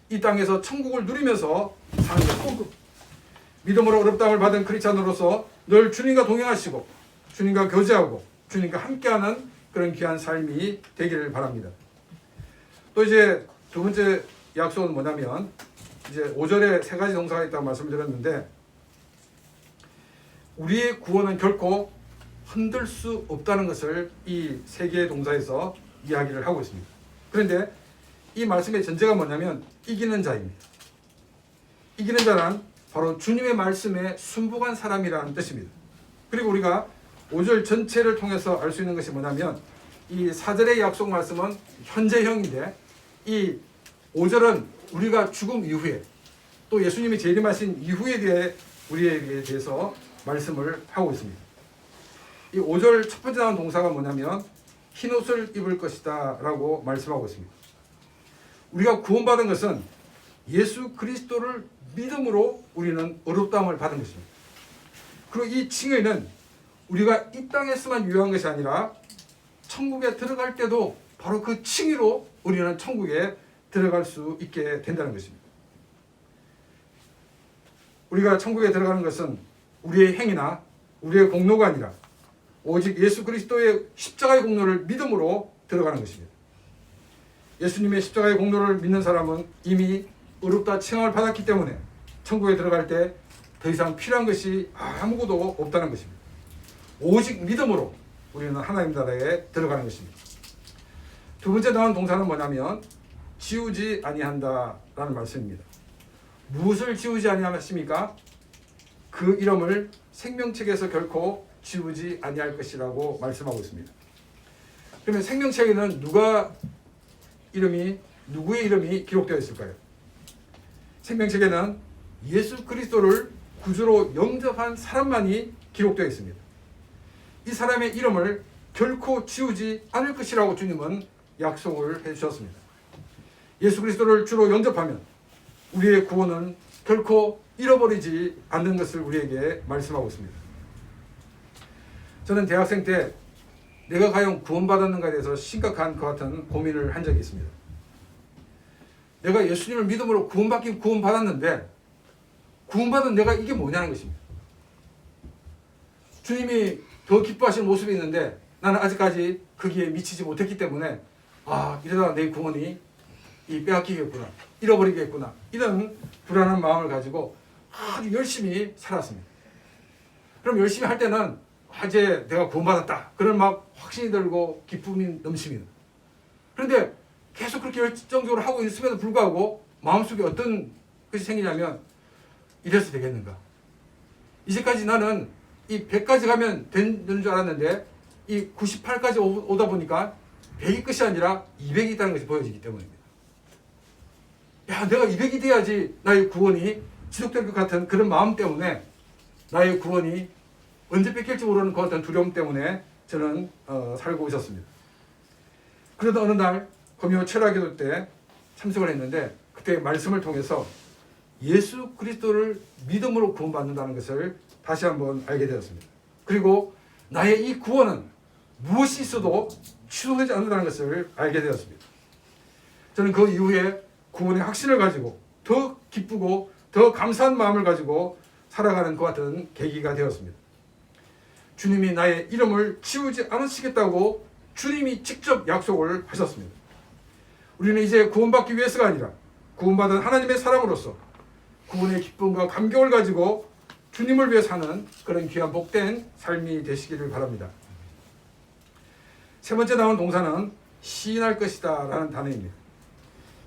이 땅에서 천국을 누리면서 사는 것입니다. 믿음으로 의롭다함을 받은 크리스천으로서 늘 주님과 동행하시고 주님과 교제하고 주님과 함께하는 그런 귀한 삶이 되기를 바랍니다. 또 이제 두 번째 약속은 뭐냐면 이제 5절에 세 가지 동사가 있다고 말씀을 드렸는데 우리의 구원은 결코 흔들 수 없다는 것을 이 세 개의 동사에서 이야기를 하고 있습니다. 그런데 이 말씀의 전제가 뭐냐면 이기는 자입니다. 이기는 자란 바로 주님의 말씀에 순복한 사람이라는 뜻입니다. 그리고 우리가 5절 전체를 통해서 알 수 있는 것이 뭐냐면 이 4절의 약속 말씀은 현재형인데 이 5절은 우리가 죽음 이후에 또 예수님이 재림하신 이후에 대해 우리에게 대해서 말씀을 하고 있습니다. 이 5절 첫 번째 나온 동사가 뭐냐면 흰옷을 입을 것이다 라고 말씀하고 있습니다. 우리가 구원받은 것은 예수 그리스도를 믿음으로 우리는 의롭다함을 받은 것입니다. 그리고 이 칭의는 우리가 이 땅에서만 유효한 것이 아니라 천국에 들어갈 때도 바로 그 칭의로 우리는 천국에 들어갈 수 있게 된다는 것입니다. 우리가 천국에 들어가는 것은 우리의 행위나 우리의 공로가 아니라 오직 예수 그리스도의 십자가의 공로를 믿음으로 들어가는 것입니다. 예수님의 십자가의 공로를 믿는 사람은 이미 의롭다 칭함을 받았기 때문에 천국에 들어갈 때 더 이상 필요한 것이 아무것도 없다는 것입니다. 오직 믿음으로 우리는 하나님 나라에 들어가는 것입니다. 두 번째 나온 동사는 뭐냐면 지우지 아니한다 라는 말씀입니다. 무엇을 지우지 아니하십니까? 그 이름을 생명책에서 결코 지우지 아니할 것이라고 말씀하고 있습니다. 그러면 생명책에는 누구의 이름이 기록되어 있을까요? 생명책에는 예수 그리스도를 구주로 영접한 사람만이 기록되어 있습니다. 이 사람의 이름을 결코 지우지 않을 것이라고 주님은 약속을 해주셨습니다. 예수 그리스도를 주로 영접하면 우리의 구원은 결코 잃어버리지 않는 것을 우리에게 말씀하고 있습니다. 저는 대학생 때 내가 과연 구원받았는가에 대해서 심각한 것 같은 고민을 한 적이 있습니다. 내가 예수님을 믿음으로 구원받긴 구원받았는데 구원받은 내가 이게 뭐냐는 것입니다. 주님이 더 기뻐하시는 모습이 있는데 나는 아직까지 거기에 미치지 못했기 때문에 이러다가 내 구원이 빼앗기겠구나, 잃어버리겠구나, 이런 불안한 마음을 가지고 아주 열심히 살았습니다. 그럼 열심히 할 때는 이제 내가 구원받았다, 그런 막 확신이 들고 기쁨이 넘칩니다. 그런데 계속 그렇게 열정적으로 하고 있음에도 불구하고 마음속에 어떤 것이 생기냐면 이래서 되겠는가? 이제까지 나는 이 100까지 가면 되는 줄 알았는데 이 98까지 오다 보니까 100이 끝이 아니라 200이 있다는 것이 보여지기 때문입니다. 내가 200이 돼야지 나의 구원이 지속될 것 같은 그런 마음 때문에 나의 구원이 언제 뺏길지 모르는 그 어떤 두려움 때문에 저는 살고 있었습니다. 그러다 어느 날 금요 철학기도 때 참석을 했는데 그때 말씀을 통해서 예수 그리스도를 믿음으로 구원받는다는 것을 다시 한번 알게 되었습니다. 그리고 나의 이 구원은 무엇이 있어도 취소되지 않는다는 것을 알게 되었습니다. 저는 그 이후에 구원의 확신을 가지고 더 기쁘고 더 감사한 마음을 가지고 살아가는 것 같은 계기가 되었습니다. 주님이 나의 이름을 지우지 않으시겠다고 주님이 직접 약속을 하셨습니다. 우리는 이제 구원받기 위해서가 아니라 구원받은 하나님의 사람으로서 구원의 기쁨과 감격을 가지고 주님을 위해 사는 그런 귀한 복된 삶이 되시기를 바랍니다. 세 번째 나온 동사는 시인할 것이다 라는 단어입니다.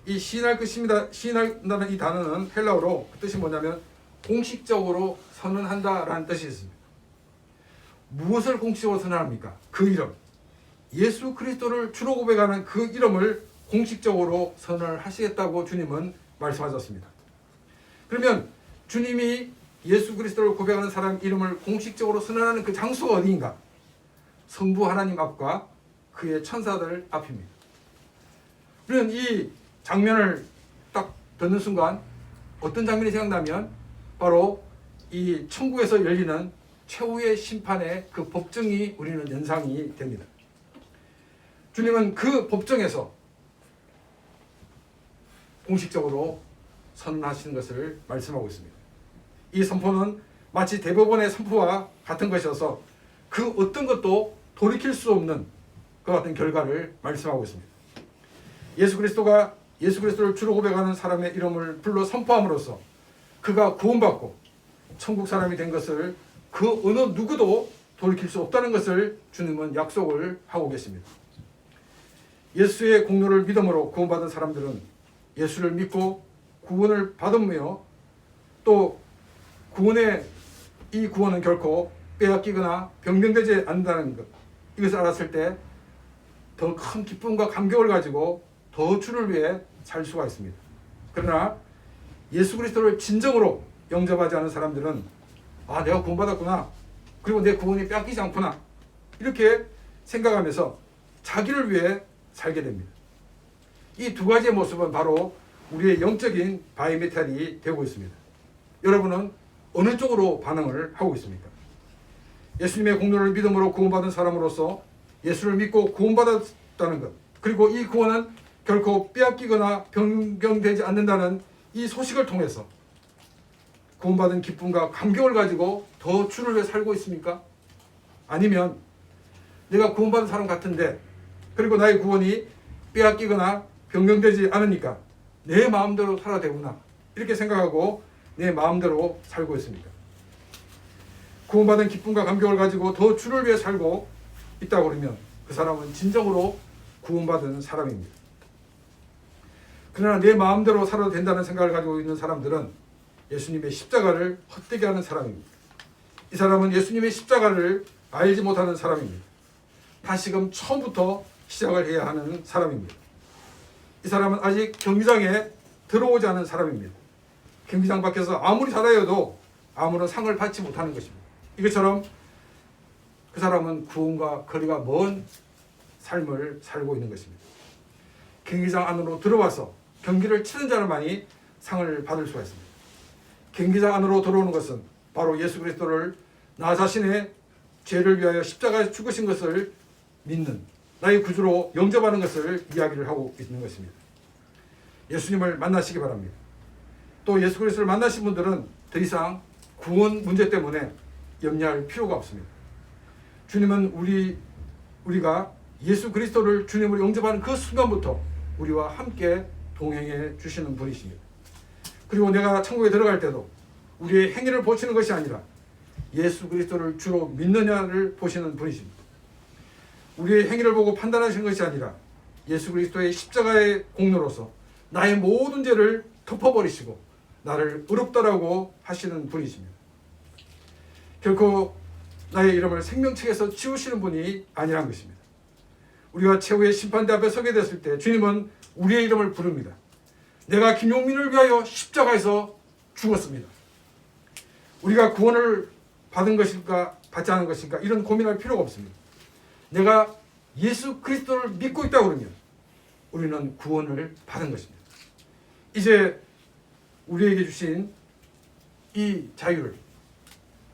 이 시인할 것입니다. 시인한다는 이 단어는 헬라어로 그 뜻이 뭐냐면 공식적으로 선언한다 라는 뜻이 있습니다. 무엇을 공식적으로 선언합니까? 그 이름, 예수 그리스도를 주로 고백하는 그 이름을 공식적으로 선언을 하시겠다고 주님은 말씀하셨습니다. 그러면 주님이 예수 그리스도를 고백하는 사람 이름을 공식적으로 선언하는 그 장소가 어디인가? 성부 하나님 앞과 그의 천사들 앞입니다. 그러면 이 장면을 딱 듣는 순간 어떤 장면이 생각나면 바로 이 천국에서 열리는 최후의 심판의 그 법정이 우리는 연상이 됩니다. 주님은 그 법정에서 공식적으로 선언하시는 것을 말씀하고 있습니다. 이 선포는 마치 대법원의 선포와 같은 것이어서 그 어떤 것도 돌이킬 수 없는 그 같은 결과를 말씀하고 있습니다. 예수 그리스도를 주로 고백하는 사람의 이름을 불러 선포함으로써 그가 구원받고 천국 사람이 된 것을 그 어느 누구도 돌이킬 수 없다는 것을 주님은 약속을 하고 계십니다. 예수의 공로를 믿음으로 구원받은 사람들은 예수를 믿고 구원을 받으며 또 이 구원은 결코 빼앗기거나 변경되지 않는다는 것, 이것을 알았을 때 더 큰 기쁨과 감격을 가지고 더 주를 위해 살 수가 있습니다. 그러나 예수 그리스도를 진정으로 영접하지 않은 사람들은 내가 구원받았구나, 그리고 내 구원이 빼앗기지 않구나, 이렇게 생각하면서 자기를 위해 살게 됩니다. 이 두 가지의 모습은 바로 우리의 영적인 바이메탈이 되고 있습니다. 여러분은 어느 쪽으로 반응을 하고 있습니까? 예수님의 공로를 믿음으로 구원받은 사람으로서 예수를 믿고 구원받았다는 것, 그리고 이 구원은 결코 빼앗기거나 변경되지 않는다는 이 소식을 통해서 구원받은 기쁨과 감격을 가지고 더 주를 위해 살고 있습니까? 아니면 내가 구원받은 사람 같은데, 그리고 나의 구원이 빼앗기거나 변경되지 않으니까 내 마음대로 살아야 되구나, 이렇게 생각하고 내 마음대로 살고 있습니다. 구원받은 기쁨과 감격을 가지고 더 주를 위해 살고 있다고 그러면 그 사람은 진정으로 구원받은 사람입니다. 그러나 내 마음대로 살아도 된다는 생각을 가지고 있는 사람들은 예수님의 십자가를 헛되게 하는 사람입니다. 이 사람은 예수님의 십자가를 알지 못하는 사람입니다. 다시금 처음부터 시작을 해야 하는 사람입니다. 이 사람은 아직 경기장에 들어오지 않은 사람입니다. 경기장 밖에서 아무리 잘하여도 아무런 상을 받지 못하는 것입니다. 이것처럼 그 사람은 구원과 거리가 먼 삶을 살고 있는 것입니다. 경기장 안으로 들어와서 경기를 치는 자만이 상을 받을 수가 있습니다. 경기장 안으로 들어오는 것은 바로 예수 그리스도를 나 자신의 죄를 위하여 십자가에 죽으신 것을 믿는, 나의 구주로 영접하는 것을 이야기를 하고 있는 것입니다. 예수님을 만나시기 바랍니다. 또 예수 그리스도를 만나신 분들은 더 이상 구원 문제 때문에 염려할 필요가 없습니다. 주님은 우리가 예수 그리스도를 주님으로 영접하는 그 순간부터 우리와 함께 동행해 주시는 분이십니다. 그리고 내가 천국에 들어갈 때도 우리의 행위를 보시는 것이 아니라 예수 그리스도를 주로 믿느냐를 보시는 분이십니다. 우리의 행위를 보고 판단하시는 것이 아니라 예수 그리스도의 십자가의 공로로서 나의 모든 죄를 덮어버리시고 나를 의롭다라고 하시는 분이십니다. 결코 나의 이름을 생명책에서 지우시는 분이 아니란 것입니다. 우리가 최후의 심판대 앞에 서게 됐을 때 주님은 우리의 이름을 부릅니다. 내가 김용민을 위하여 십자가에서 죽었습니다. 우리가 구원을 받은 것일까 받지 않은 것일까 이런 고민할 필요가 없습니다. 내가 예수 그리스도를 믿고 있다 그러면 우리는 구원을 받은 것입니다. 이제 우리에게 주신 이 자유를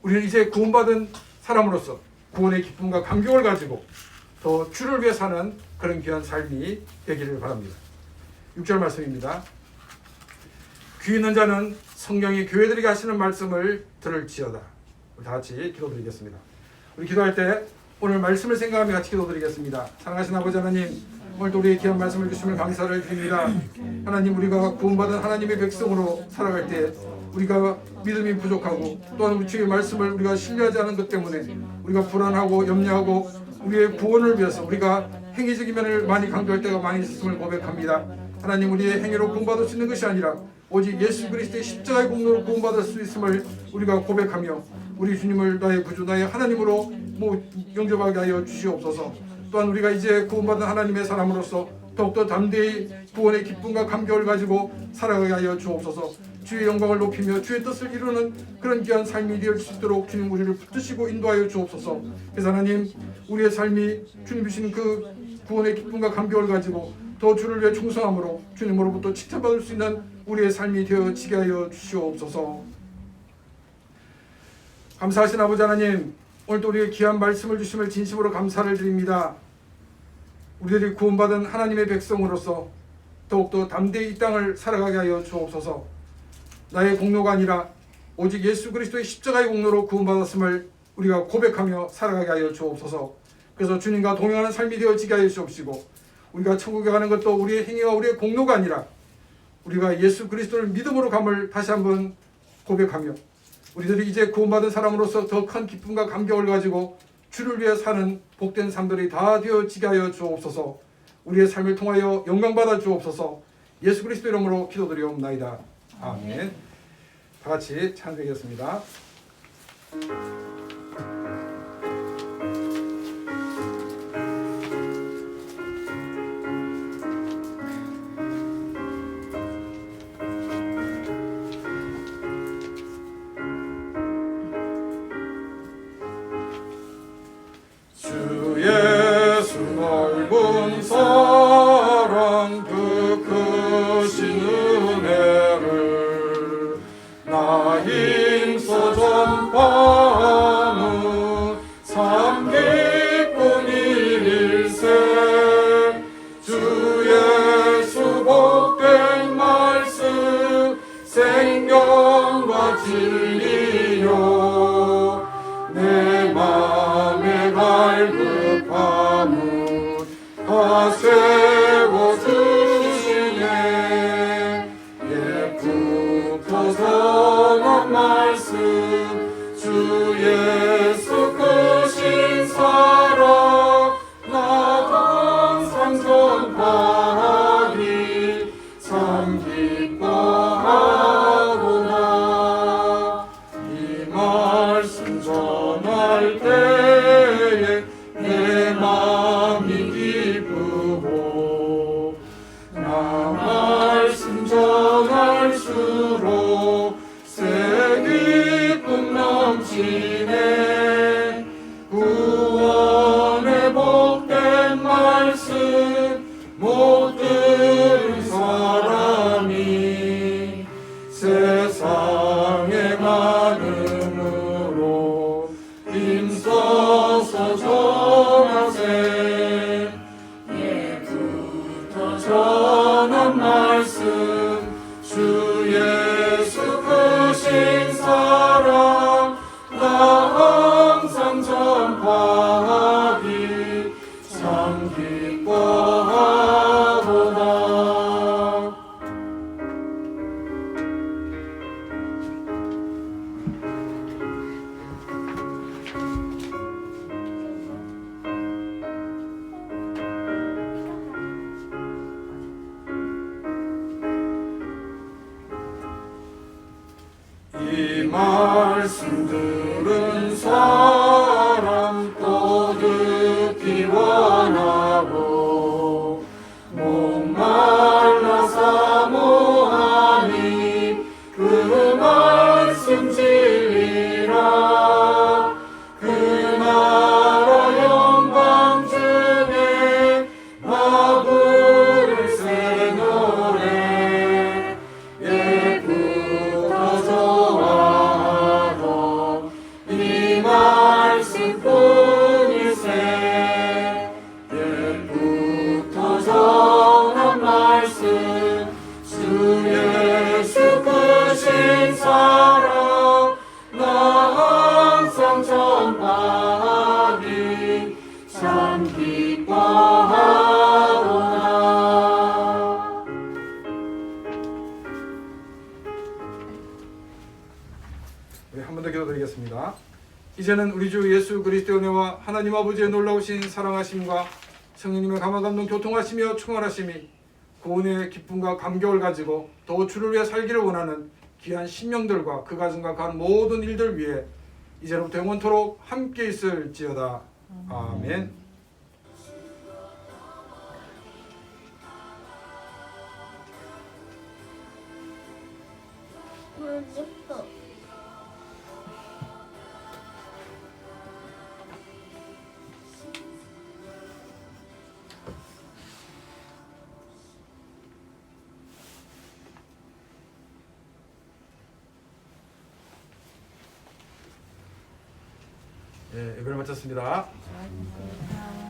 우리는 이제 구원받은 사람으로서 구원의 기쁨과 감격을 가지고 더 주를 위해 사는 그런 귀한 삶이 되기를 바랍니다. 6절 말씀입니다. 귀 있는 자는 성령이 교회들에게 하시는 말씀을 들을지어다. 우리 다 같이 기도드리겠습니다. 우리 기도할 때 오늘 말씀을 생각하며 같이 기도드리겠습니다. 사랑하신 아버지 하나님, 오늘도 우리의 귀한 말씀을 주시면 감사를 드립니다. 하나님, 우리가 구원받은 하나님의 백성으로 살아갈 때 우리가 믿음이 부족하고 또한 우리 주의 말씀을 우리가 신뢰하지 않은 것 때문에 우리가 불안하고 염려하고 우리의 구원을 위해서 우리가 행위적인 면을 많이 강조할 때가 많이 있음을 고백합니다. 하나님, 우리의 행위로 구원받을 수 있는 것이 아니라 오직 예수 그리스도의 십자가의 공로로 구원받을 수 있음을 우리가 고백하며 우리 주님을 나의 구주 나의 하나님으로 영접하게 하여 주시옵소서. 또한 우리가 이제 구원받은 하나님의 사람으로서 더욱더 담대히 구원의 기쁨과 감격을 가지고 살아가게 하여 주옵소서. 주의 영광을 높이며 주의 뜻을 이루는 그런 귀한 삶이 되어 수 있도록 주님 우리를 붙드시고 인도하여 주옵소서. 그래서 하나님, 우리의 삶이 주님 주신 그 구원의 기쁨과 감격을 가지고 더 주를 위해 충성함으로 주님으로부터 칭찬받을 수 있는 우리의 삶이 되어지게 하여 주시옵소서. 감사하신 아버지 하나님, 오늘도 우리에게 귀한 말씀을 주심을 진심으로 감사를 드립니다. 우리들이 구원받은 하나님의 백성으로서 더욱더 담대히 이 땅을 살아가게 하여 주옵소서. 나의 공로가 아니라 오직 예수 그리스도의 십자가의 공로로 구원받았음을 우리가 고백하며 살아가게 하여 주옵소서. 그래서 주님과 동행하는 삶이 되어지게 하여 주옵시고, 우리가 천국에 가는 것도 우리의 행위와 우리의 공로가 아니라 우리가 예수 그리스도를 믿음으로 감을 다시 한번 고백하며 우리들이 이제 구원받은 사람으로서 더 큰 기쁨과 감격을 가지고 주를 위해 사는 복된 삶들이 다 되어지게 하여 주옵소서. 우리의 삶을 통하여 영광받아 주옵소서. 예수 그리스도 이름으로 기도드리옵나이다. 아멘. 다 같이 찬송하겠습니다. 주 예수 널 갈급함은 다 채워주시네. 옛부터 전한 말씀 주 예수 크신 사랑 나 항상 전파하리 참 기뻐하구나. 이 말씀 전할 때에 내 마음이 기쁘고 나 말씀 전할수록 새 기쁨 넘치네. 구원의 복된 말씀 못 들은 사람이 세상에 많음으로 힘써서 전하세. 예부터 전한 말씀 주 예수 크신 사랑 나 항상 전파하기 참 기뻐하구나. 이 말씀 들은 사람 또 듣기 원하고 목말라 사모하니 그 말씀 진리라. 그 나라 영광 중에 나 부를 새 노래 예부터 좋아하던 이 말씀뿐일세. 옛부터 전한 말씀 주 예수 크신 사랑 나 항상 전파하기 참 기뻐하구나. 우리 한 번 더 기도드리겠습니다. 이제는 우리 주 예수 그리스도의 은혜와 하나님 아버지의 놀라우신 사랑하심과 성령님의 감화감동 교통하시며 충만하심이 구원의 기쁨과 감격을 가지고 더 주를 위해 살기를 원하는 귀한 신령들과 그 가정과 그 모든 일들 위해 이제로부터 영원토록 함께 있을지어다. 아멘. 예뻐. 예, 예배를 마쳤습니다.